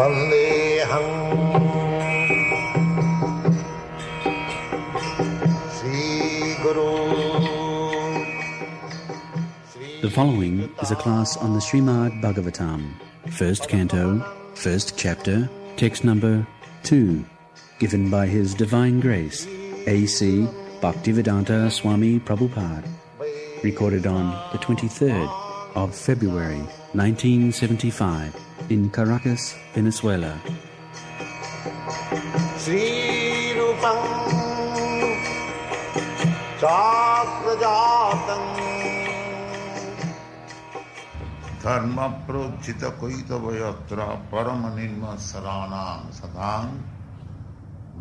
Vandeham Sri Guru. The following is a class on the Srimad Bhagavatam, first canto, first chapter, text number 2, given by His Divine Grace, A.C. Bhaktivedanta Swami Prabhupada, recorded on the 23rd of February 1975 in Caracas, Venezuela. Sri Rupam Chakrajatam Dharma Prochita Koitavayatra Paramanirma Saranam Sadham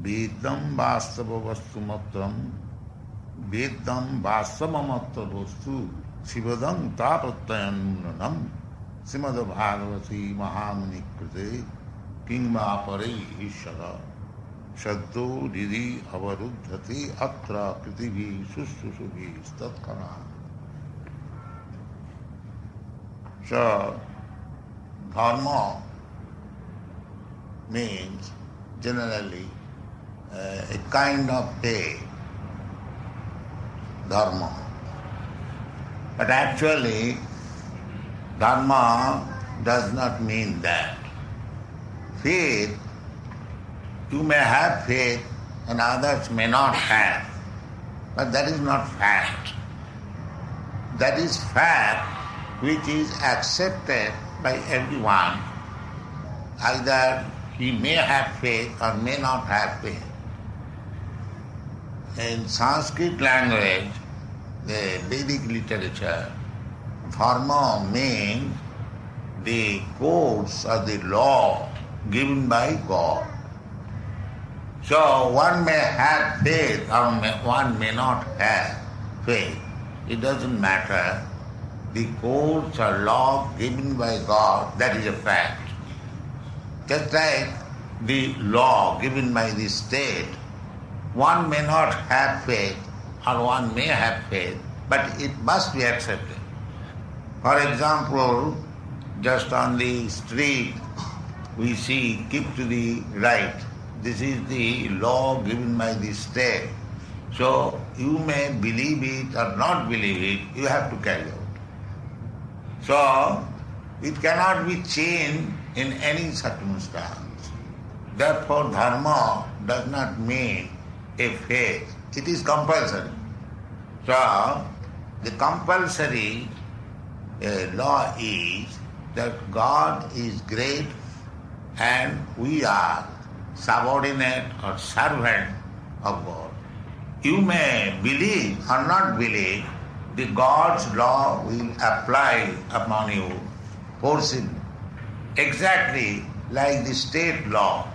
Vedam Vastava Vastumatram Vedam Vastavamatra Vastu Sivadam Tapratayanunam Simada Bhagavati Mahamuni Krite Kingma Pare Ishara Shaddo Didi Avaruddhati Atra Kritivi Sususubhi Statkara. So, dharma means generally a kind of pay, dharma. But actually, dharma does not mean that. Faith, you may have faith and others may not have, but that is not fact. That is fact which is accepted by everyone. Either he may have faith or may not have faith. In Sanskrit language, the Vedic literature, dharma means the codes or the law given by God. So one may have faith or one may not have faith. It doesn't matter. The codes or law given by God, that is a fact. Just like the law given by the state, one may not have faith or one may have faith, but it must be accepted. For example, just on the street, we see keep to the right. This is the law given by the state. So you may believe it or not believe it, you have to carry out. So it cannot be changed in any circumstance. Therefore dharma does not mean a faith. It is compulsory. So the compulsory law is that God is great and we are subordinate or servant of God. You may believe or not believe, the God's law will apply upon you forcibly. Exactly like the state law.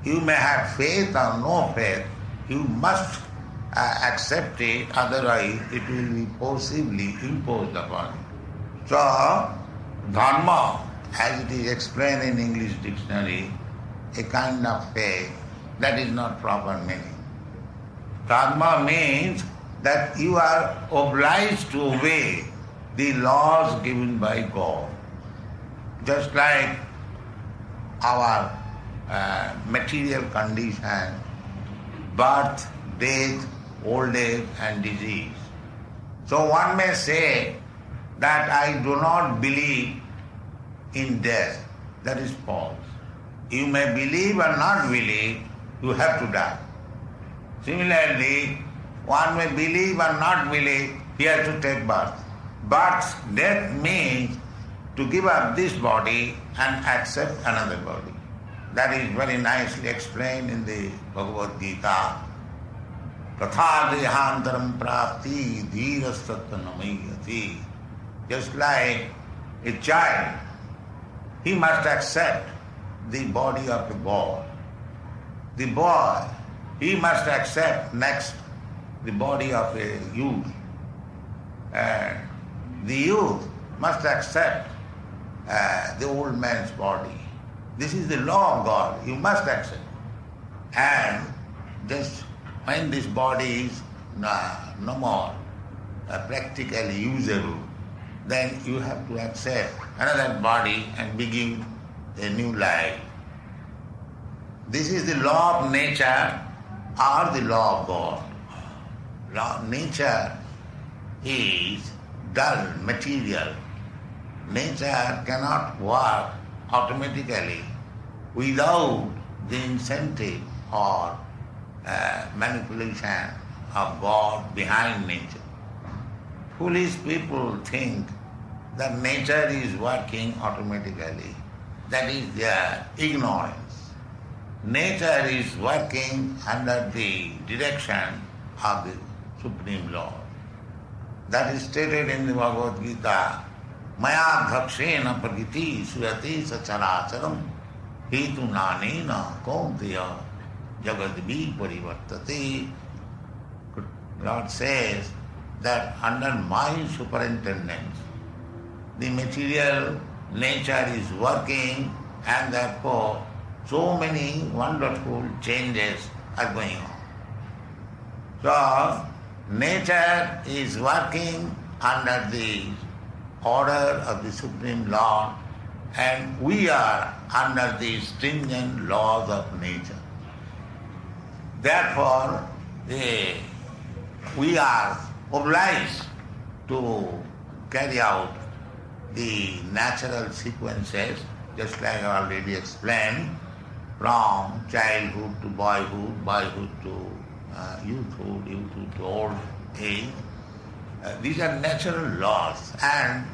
You may have faith or no faith, you must accept it, otherwise it will be forcibly imposed upon you. So, dharma, as it is explained in English dictionary, a kind of faith, that is not proper meaning. Dharma means that you are obliged to obey the laws given by God. Just like our material condition, birth, death, old age and disease. So one may say that I do not believe in death. That is false. You may believe or not believe, you have to die. Similarly, one may believe or not believe, he has to take birth. Birth, death means to give up this body and accept another body. That is very nicely explained in the Bhagavad Gita. Katha dehantaram prapti dhirastatanamayati. Just like a child, he must accept the body of a boy. The boy, he must accept next the body of a youth. And the youth must accept the old man's body. This is the law of God. You must accept. And just when this body is no more practically usable, then you have to accept another body and begin a new life. This is the law of nature or the law of God. Nature is dull, material. Nature cannot work automatically without the incentive or manipulation of God behind nature. Foolish people think that nature is working automatically. That is their ignorance. Nature is working under the direction of the Supreme Lord. That is stated in the Bhagavad Gita. Maya dhakshena pragiti suyati sacharacharam hetu nanena kaunteya jagadvi parivartate. Lord says that under my superintendence, the material nature is working, and therefore so many wonderful changes are going on. So, nature is working under the order of the Supreme Lord, and we are under the stringent laws of nature. Therefore, we are obliged to carry out the natural sequences, just like I already explained, from childhood to boyhood, boyhood to youthhood, youthhood to old age. These are natural laws, and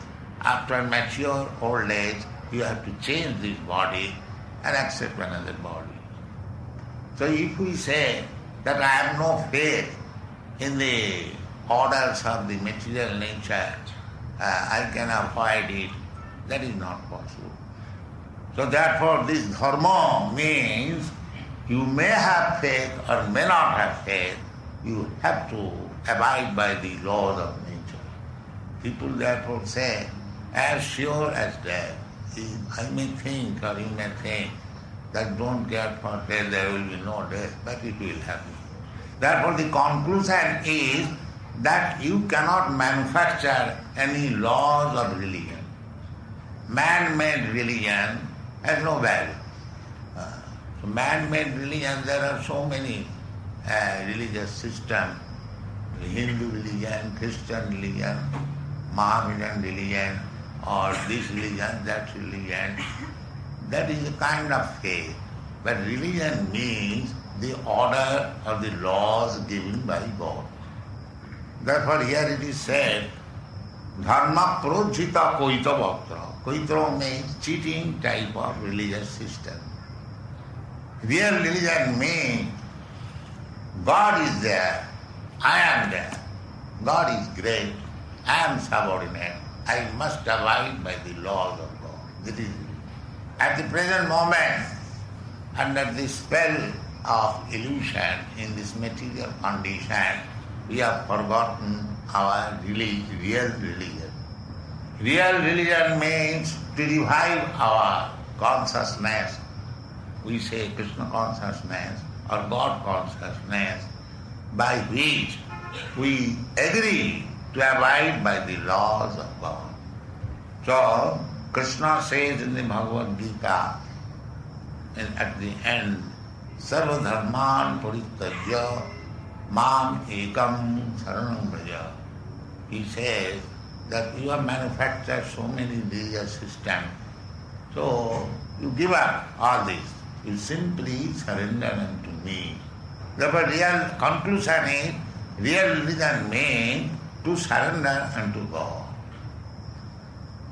after mature old age, you have to change this body and accept another body. So if we say that I have no faith in the orders of the material nature, I can avoid it, that is not possible. So therefore this dharma means you may have faith or may not have faith, you have to abide by the laws of nature. People therefore say, as sure as death. I may think, or you may think, that don't care for death, there will be no death, but it will happen. Therefore the conclusion is that you cannot manufacture any laws of religion. Man-made religion has no value. So man-made religion, there are so many religious systems, Hindu religion, Christian religion, Mohammedan religion, or this religion, that religion. That is a kind of faith. But religion means the order of the laws given by God. Therefore here it is said, dharma projita koita bhaktra. Koitra means cheating type of religious system. Real religion means God is there, I am there. God is great, I am subordinate. I must abide by the laws of God. That is, at the present moment, under the spell of illusion in this material condition, we have forgotten our real religion. Real religion means to revive our consciousness. We say Krishna consciousness or God consciousness, by which we agree to abide by the laws of God. So, Krishna says in the Bhagavad Gita, at the end, Sarva dharman parityajya mam ekam saranam braja. He says that you have manufactured so many religious systems, so you give up all this. You simply surrender unto me. Therefore, real conclusion is, real religion means to surrender unto God.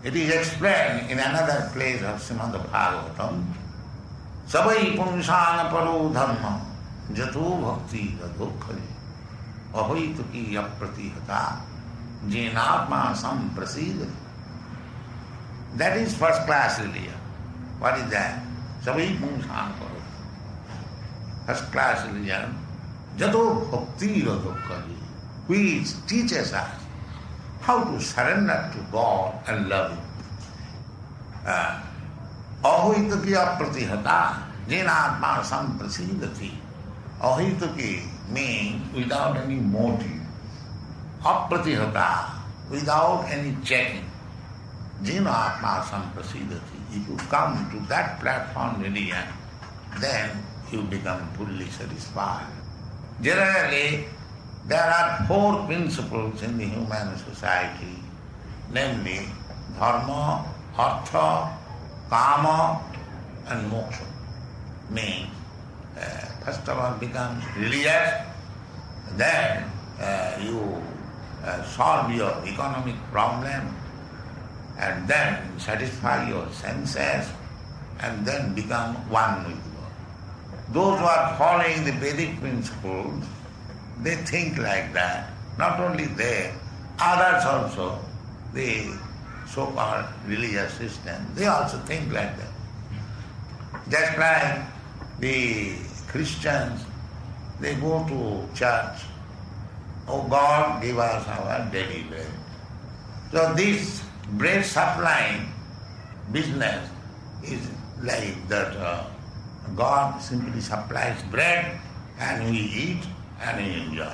It is explained in another place of Srimad Bhagavatam, Sabai punsana paro dhamma jato bhakti radhokhale ahoituki yapratihata jenatma samprasidati. That is first class religion. What is that? Sabai punsana paro. First class religion, jato bhakti radhokhale, which teaches us how to surrender to God and love Him. Ahoituki apratihata jenatma samprasidati. Ahoituki means without any motive. Apratihata, without any checking. Jenatma samprasidati. If you come to that platform religion, then you become fully satisfied. Generally, there are four principles in the human society, namely dharma, artha, kama and moksha. Means, first of all become religious, then you solve your economic problem, and then satisfy your senses, and then become one with God. Those who are following the Vedic principles, they think like that. Not only they, others also, the so-called religious system, they also think like that. Just like the Christians, they go to church. Oh God, give us our daily bread. So this bread supplying business is like that God simply supplies bread and we eat and we enjoy.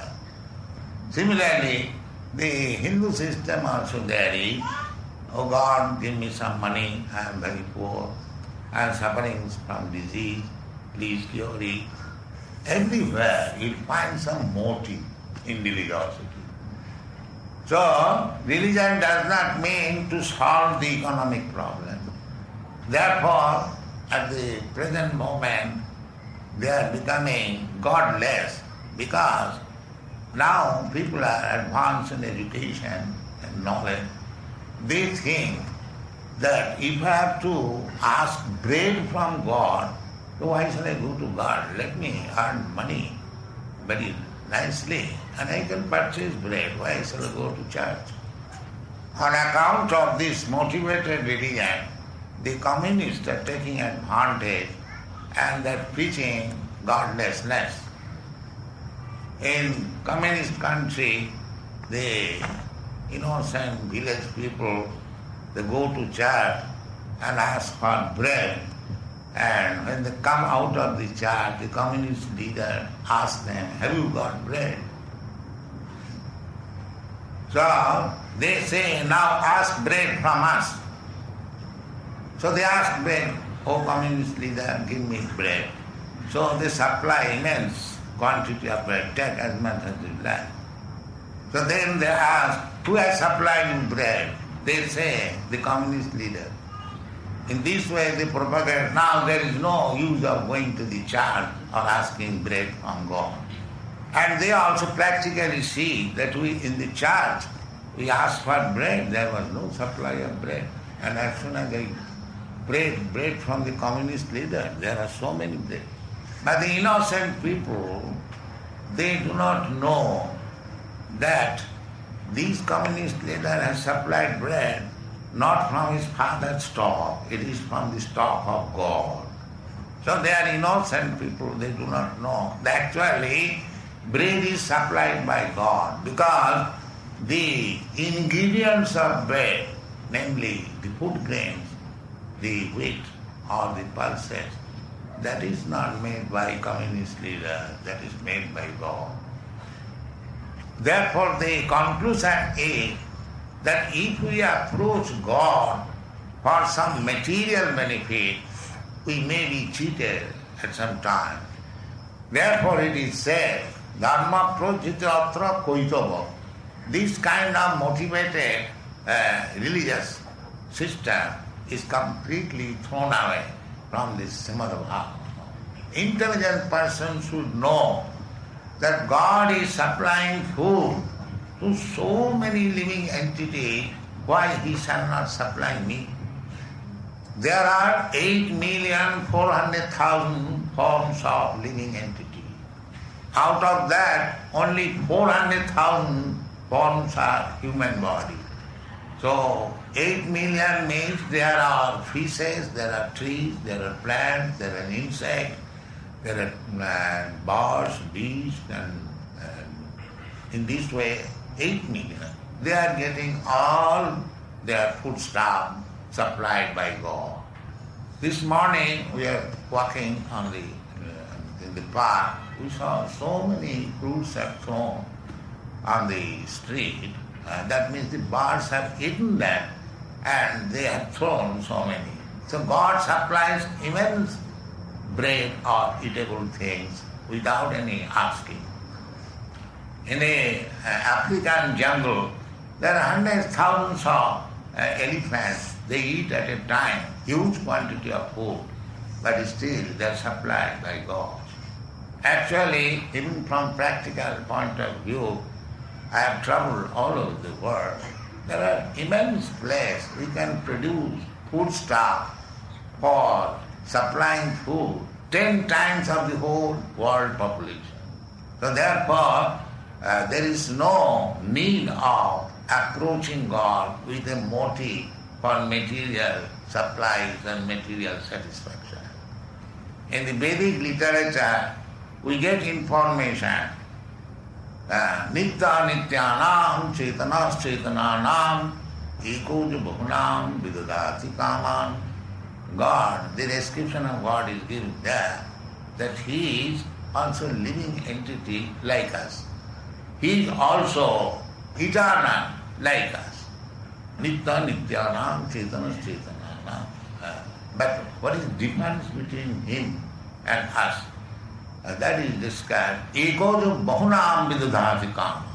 Similarly, the Hindu system also there is, oh God, give me some money, I am very poor, I am suffering from disease, please cure it. Everywhere you find some motive in religiosity. So, religion does not mean to solve the economic problem. Therefore, at the present moment, they are becoming godless because now people are advanced in education and knowledge. They think that if I have to ask bread from God, so why shall I go to God? Let me earn money very nicely and I can purchase bread. Why shall I go to church? On account of this motivated religion, the communists are taking advantage and they're preaching godlessness. In communist country, the innocent village people, they go to church and ask for bread, and when they come out of the church, the communist leader asks them, have you got bread? So they say, now ask bread from us. So they ask bread, oh communist leader, give me bread. So they supply immense quantity of bread, take as much as you like. So then they ask, who has supplied you bread? They say, the communist leader. In this way they propagate, now there is no use of going to the church or asking bread from God. And they also practically see that we in the church, we asked for bread, there was no supply of bread. And as soon as they bread from the communist leader, there are so many bread. But the innocent people, they do not know that this communist leader has supplied bread not from his father's stock, it is from the stock of God. So they are innocent people, they do not know. Actually, bread is supplied by God because the ingredients of bread, namely the food grains, the wheat or the pulses, that is not made by communist leader, that is made by God. Therefore the conclusion is that if we approach God for some material benefit, we may be cheated at some time. Therefore it is said, dharma projita atra koitava. This kind of motivated religious system is completely thrown away from this Srimad Bhagavatam. Intelligent person should know that God is supplying food to so many living entities, why He shall not supply me? There are 8,400,000 forms of living entities. Out of that, only 400,000 forms are human body. So 8 million means there are fishes, there are trees, there are plants, there are insects, there are birds, beasts, and in this way 8 million. They are getting all their foodstuff supplied by God. This morning we are walking on in the park. We saw so many fruits are thrown on the street. That means the birds have eaten them and they have thrown so many. So God supplies immense bread or eatable things without any asking. In a African jungle, there are hundreds, thousands of elephants. They eat at a time huge quantity of food, but still they are supplied by God. Actually, even from practical point of view, I have traveled all over the world. There are immense places we can produce food stuff for supplying food 10 times of the whole world population. So therefore, there is no need of approaching God with a motive for material supplies and material satisfaction. In the Vedic literature, we get information. Nitya nityanam chetanas chetananam ekoja bahunam vidadati kaman. God, the description of God is given there, that He is also a living entity like us. He is also eternal like us. Nitya nityanam chetanas chetananam. But what is the difference between Him and us? That is described. Ekoja bahunam vidadati kama.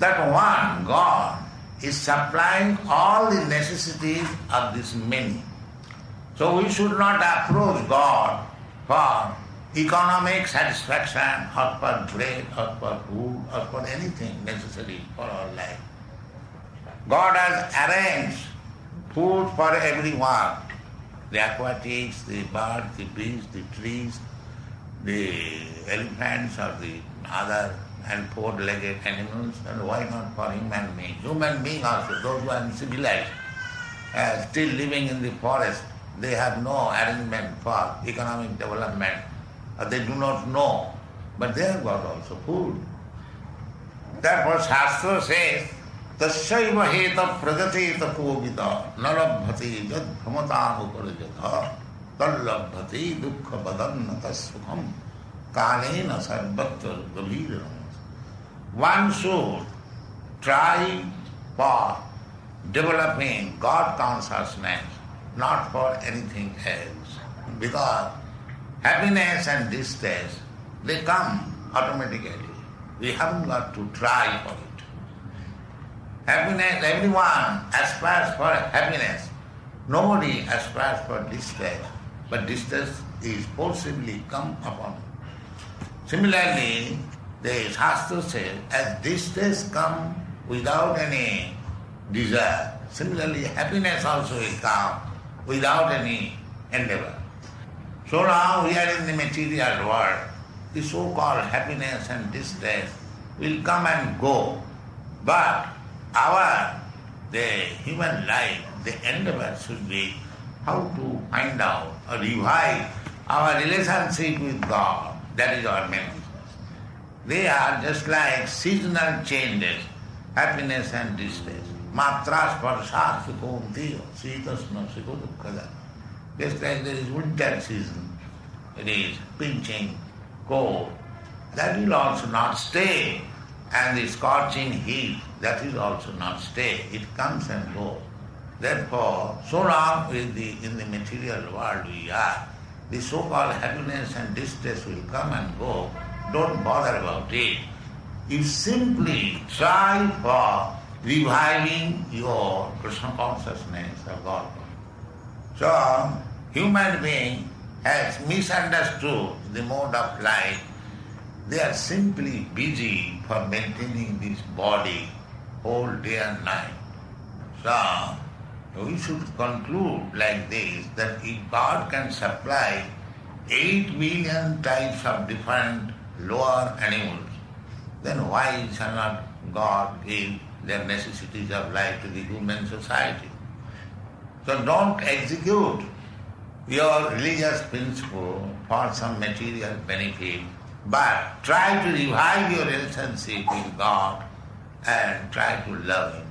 That one, God, is supplying all the necessities of this many. So we should not approach God for economic satisfaction or for bread or for food or for anything necessary for our life. God has arranged food for everyone. The aquatics, the birds, the beasts, the trees, the elephants or the other and four-legged animals, and why not for human beings? Human beings also, those who are uncivilized, still living in the forest, they have no arrangement for economic development, or they do not know, but they have got also food. Therefore Shastra says, Tasyaiva heta prajateta kovita nalabhati jad bhamatam uparajata tallabhati dukkha badannata sukham kalena sarvatra gabhiram. One should try for developing God consciousness, not for anything else. Because happiness and distress, they come automatically. We haven't got to try for it. Happiness, everyone aspires for happiness. Nobody aspires for distress, but distress is forcibly come upon it. Similarly, the Shastra says, as distress comes without any desire, similarly happiness also will come without any endeavor. So now we are in the material world. The so-called happiness and distress will come and go. But the human life, the endeavor should be how to find out or revive our relationship with God. That is our main business. They are just like seasonal changes, happiness and distress. Matra sparsha sukhotiyo, sitasna sukhodukkada. Just like there is winter season, it is pinching, cold. That will also not stay. And the scorching heat, that will also not stay. It comes and goes. Therefore, so long in the material world we are, the so-called happiness and distress will come and go. Don't bother about it. You simply try for reviving your Krishna consciousness of God. So, human being has misunderstood the mode of life. They are simply busy for maintaining this body whole day and night. So, we should conclude like this, that if God can supply 8 million types of different lower animals, then why shall not God give their necessities of life to the human society? So don't execute your religious principle for some material benefit, but try to revive your relationship with God and try to love Him.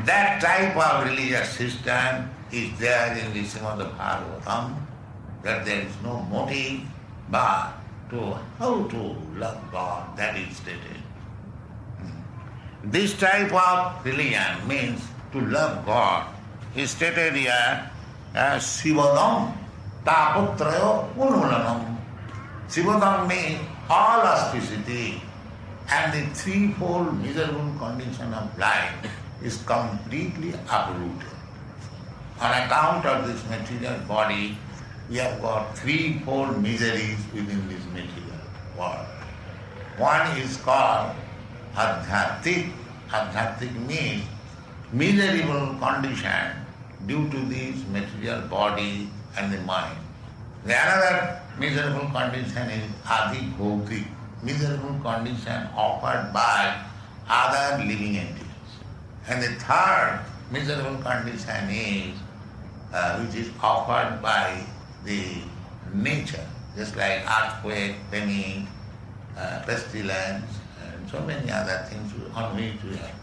That type of religious system is there in the Srimad Bhagavatam, that there is no motive but to how to love God, that is stated. This type of religion means to love God is stated here as Sivadam. taputrayo unulanam. Sivadam means all auspicity, and the threefold miserable condition of life is completely uprooted. On account of this material body, we have got threefold miseries within this material world. One is called adhyattik. Adhyattik means miserable condition due to this material body and the mind. The another miserable condition is adhibhautik, miserable condition offered by other living entities. And the third miserable condition is which is offered by the nature, just like earthquake, famine, pestilence, and so many other things on which we have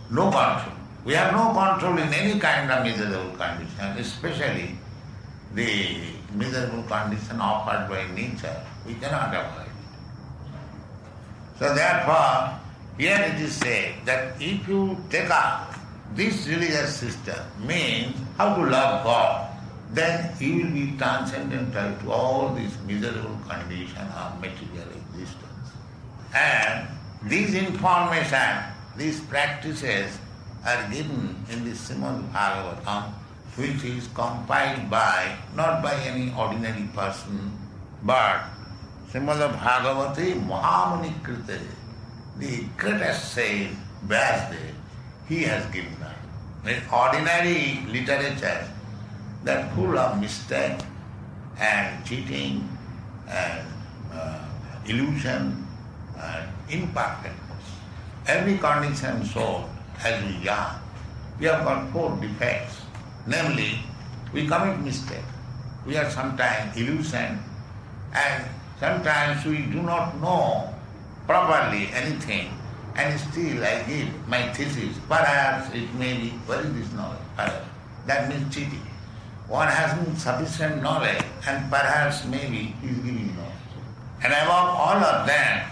no control. We have no control in any kind of miserable condition, especially the miserable condition offered by nature. We cannot avoid. So therefore, here it is said that if you take up this religious system, means how to love God, then you will be transcendental to all this miserable condition of material existence. And these information, these practices are given in the Srimad Bhagavatam, which is compiled by, not by any ordinary person, but Srimad Bhagavati Mahamuni Krite, the greatest sage, Vyasdev, he has given us. The ordinary literature that full of mistake and cheating and illusion and imperfectness. Every conditioned soul, as we are, we have got four defects. Namely, we commit mistake. We are sometimes illusioned, and sometimes we do not know properly anything, and still I give my thesis. Perhaps it may be, where is this knowledge? Perhaps. That means cheating. One has sufficient knowledge, and perhaps maybe he is giving knowledge. And above all of that,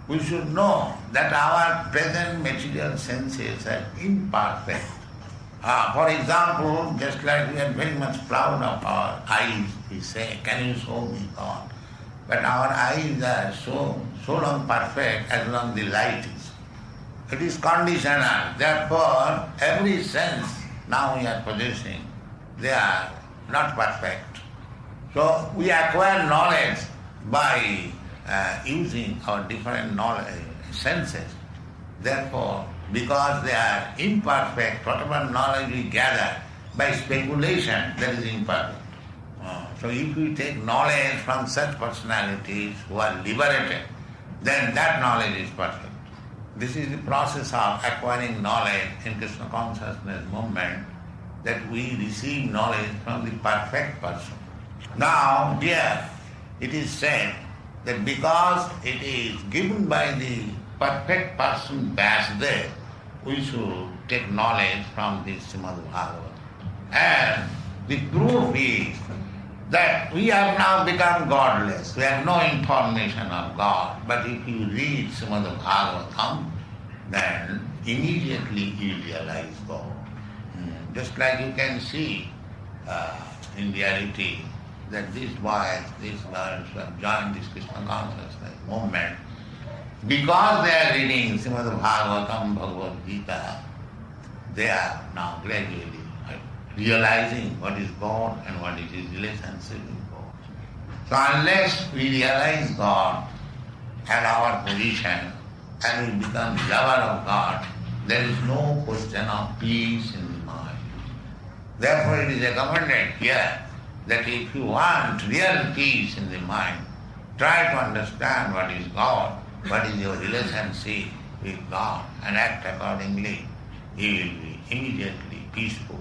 we should know that our present material senses are imperfect. For example, just like we are very much proud of our eyes, we say, can you show me God? But our eyes are so long perfect as long the light is. It is conditional. Therefore, every sense now we are possessing, they are not perfect. So we acquire knowledge by using our different knowledge, senses. Therefore, because they are imperfect, whatever knowledge we gather by speculation, that is imperfect. So if we take knowledge from such personalities who are liberated, then that knowledge is perfect. This is the process of acquiring knowledge in Krishna consciousness movement, that we receive knowledge from the perfect person. Now here it is said that because it is given by the perfect person Vyasdev, we should take knowledge from this Srimad Bhagavatam. And the proof is that we have now become godless. We have no information of God. But if you read Srimad Bhagavatam, then immediately you realize God. Just like you can see in reality that these boys, these girls who have joined this Krishna consciousness movement, because they are reading Srimad Bhagavatam, Bhagavad Gita, they are now gradually realizing what is God and what is His relationship with God. So unless we realize God and our position and we become lover of God, there is no question of peace in the mind. Therefore it is recommended here that if you want real peace in the mind, try to understand what is God, what is your relationship with God, and act accordingly. You will be immediately peaceful.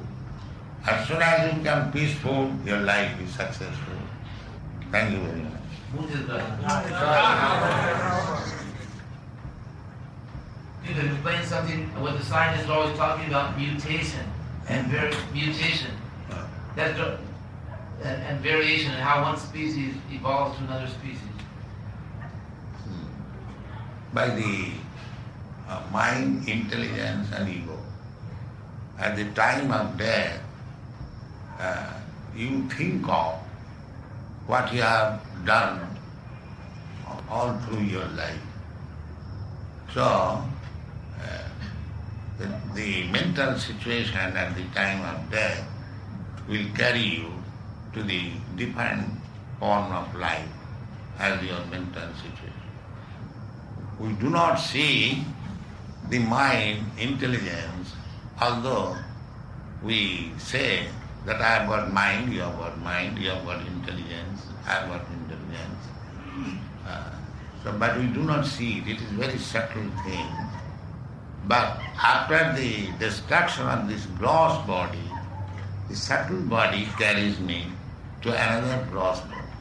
As soon as you become peaceful, your life is successful. Thank you very much. You can explain something, what the scientists are always talking about, mutation and mutation. That's and variation, and how one species evolves to another species. By the mind, intelligence and ego. At the time of death, you think of what you have done all through your life. So, the mental situation at the time of death will carry you to the different form of life as your mental situation. We do not see the mind, intelligence, although we say that I have got mind, you have got mind, you have got intelligence, I have got intelligence. But we do not see it. It is very subtle thing. But after the destruction of this gross body, the subtle body carries me to another gross body.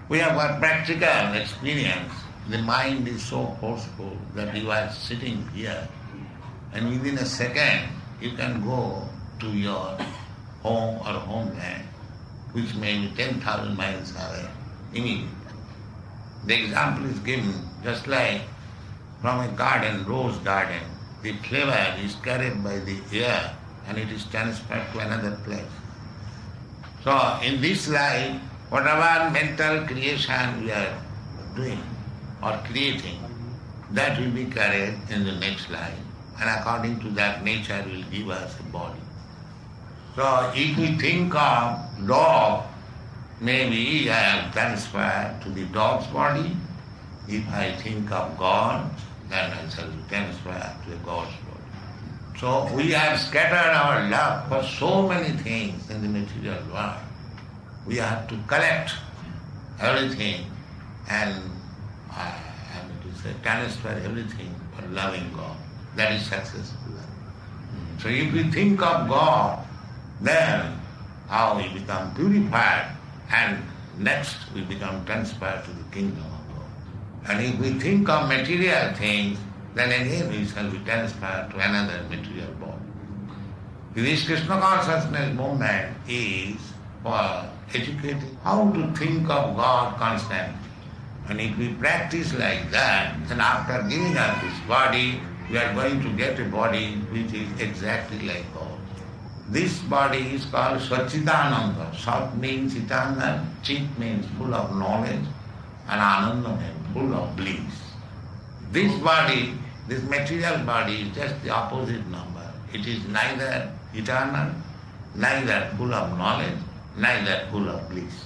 We have got practical experience. The mind is so forceful that you are sitting here and within a second you can go to your home or homeland, which may be 10,000 miles away, immediately. The example is given just like from a garden, rose garden, the flavor is carried by the air and it is transferred to another place. So in this life, whatever mental creation we are doing or creating, that will be carried in the next life, and according to that nature will give us a body. So if we think of dog, maybe I am transferred to the dog's body. If I think of God, then I shall be transferred to the God's body. So we have scattered our love for so many things in the material world. We have to collect everything and transfer everything for loving God. That is successful love. So if we think of God, then how we become purified, and next we become transferred to the kingdom of God. And if we think of material things, then again we shall be transferred to another material body. This Krishna consciousness movement is for educating how to think of God constantly. And if we practice like that, then after giving up this body, we are going to get a body which is exactly like God. This body is called Sachidananda. Sat means eternal, Chit means full of knowledge, and Ananda means full of bliss. This body, this material body is just the opposite number. It is neither eternal, neither full of knowledge, neither full of bliss.